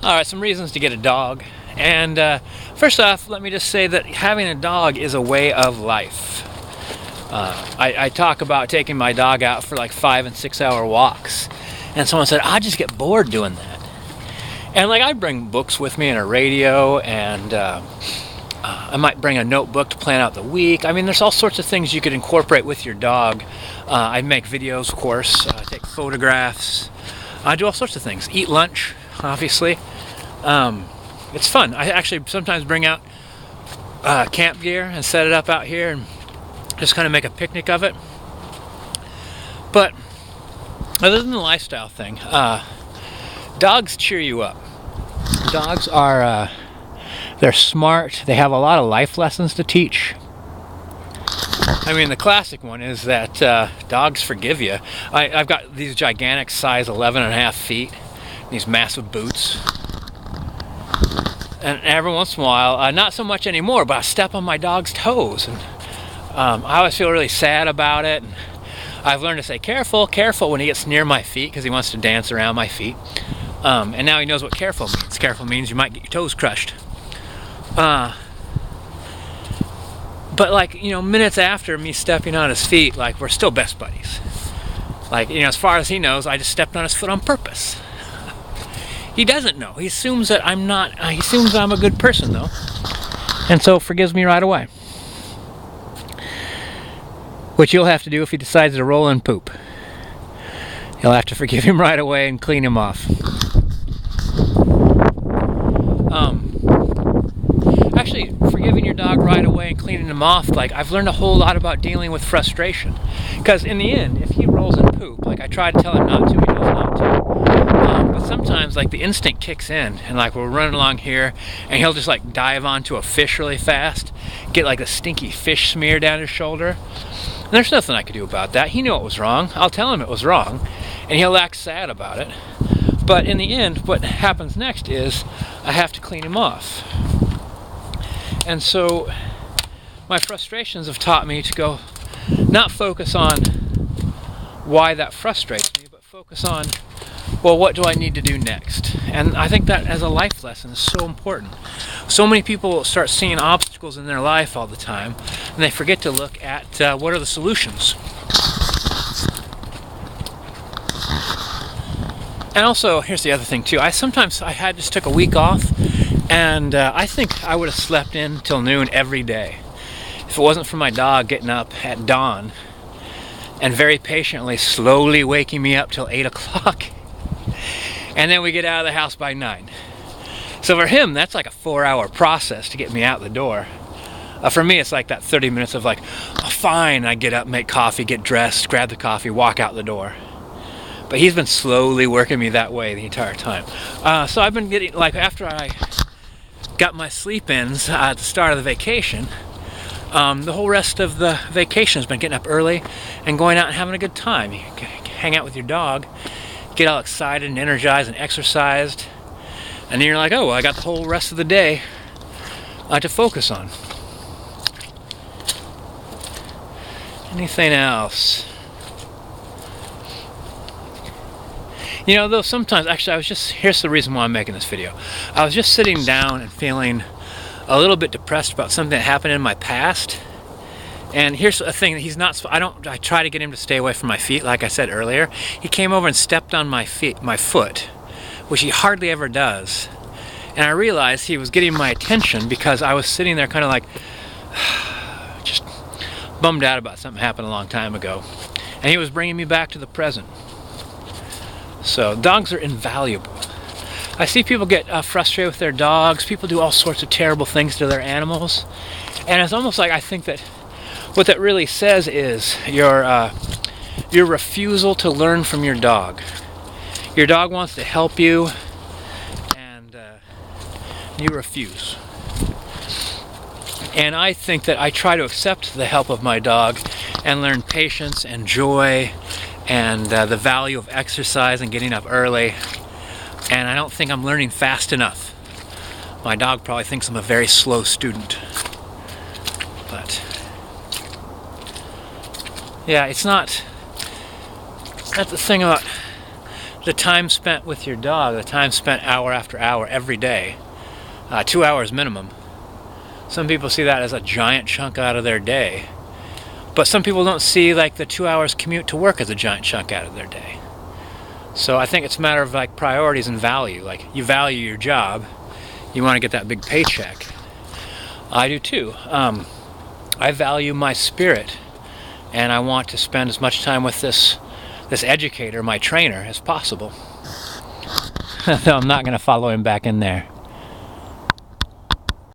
Alright, some reasons to get a dog. And first off, let me just say that having a dog is a way of life. I talk about taking my dog out for like 5 and 6 hour walks. And someone said, I just get bored doing that. And like I bring books with me and a radio, and I might bring a notebook to plan out the week. I mean, there's all sorts of things you could incorporate with your dog. I make videos, of course, take photographs. I do all sorts of things. Eat lunch, obviously. It's fun. I actually sometimes bring out camp gear and set it up out here and just kind of make a picnic of it. But other than the lifestyle thing, dogs cheer you up. Dogs are, they're smart. They have a lot of life lessons to teach. I mean, the classic one is that dogs forgive you. I've got these gigantic size 11.5 feet, these massive boots. And every once in a while, not so much anymore, but I step on my dog's toes. And I always feel really sad about it. And I've learned to say, careful, careful, when he gets near my feet, because he wants to dance around my feet. And now he knows what careful means. Careful means you might get your toes crushed. But like, you know, minutes after me stepping on his feet, like, we're still best buddies. Like, you know, as far as he knows, I just stepped on his foot on purpose. He doesn't know. He assumes that I'm not, he assumes I'm a good person, though. And so forgives me right away. Which you'll have to do if he decides to roll and poop. You'll have to forgive him right away and clean him off. Actually, forgiving your dog right away and cleaning him off, like, I've learned a whole lot about dealing with frustration. Because in the end, if he rolls and poop, like, I try to tell him not to, he knows not to. But sometimes, like, the instinct kicks in, and like, we're running along here, and he'll just like dive onto a fish really fast, get like a stinky fish smear down his shoulder. And there's nothing I could do about that. He knew it was wrong. I'll tell him it was wrong, and he'll act sad about it. But in the end, what happens next is I have to clean him off. And so my frustrations have taught me to go, not focus on why that frustrates me, but focus on, well, what do I need to do next? And I think that as a life lesson is so important. So many people start seeing obstacles in their life all the time, and they forget to look at what are the solutions. And also, here's the other thing too. I just took a week off, and I think I would have slept in till noon every day if it wasn't for my dog getting up at dawn and very patiently, slowly waking me up till 8 o'clock. And then we get out of the house by 9. So for him, that's like a 4-hour process to get me out the door. For me, it's like that 30 minutes of like, oh, fine, I get up, make coffee, get dressed, grab the coffee, walk out the door. But he's been slowly working me that way the entire time. So I've been getting, like, after I got my sleep-ins at the start of the vacation, the whole rest of the vacation has been getting up early and going out and having a good time. You can hang out with your dog, get all excited and energized and exercised, and then you're like, oh, well, I got the whole rest of the day to focus on. Anything else? You know, though, sometimes, actually, here's the reason why I'm making this video. I was just sitting down and feeling a little bit depressed about something that happened in my past. And here's a thing that I try to get him to stay away from my feet, like I said earlier. He came over and stepped on my foot, which he hardly ever does. And I realized he was getting my attention because I was sitting there kind of like, just bummed out about something happened a long time ago. And he was bringing me back to the present. So dogs are invaluable. I see people get frustrated with their dogs. People do all sorts of terrible things to their animals. And it's almost like I think that what that really says is your refusal to learn from your dog. Your dog wants to help you, and you refuse. And I think that I try to accept the help of my dog and learn patience and joy and the value of exercise and getting up early. And I don't think I'm learning fast enough. My dog probably thinks I'm a very slow student. But yeah, it's not, that's the thing about the time spent with your dog, the time spent hour after hour every day, 2 hours minimum. Some people see that as a giant chunk out of their day, but some people don't see like the 2 hours commute to work as a giant chunk out of their day. So I think it's a matter of like priorities and value. Like, you value your job, you want to get that big paycheck. I do too. I value my spirit, and I want to spend as much time with this educator, my trainer, as possible. Though I'm not going to follow him back in there.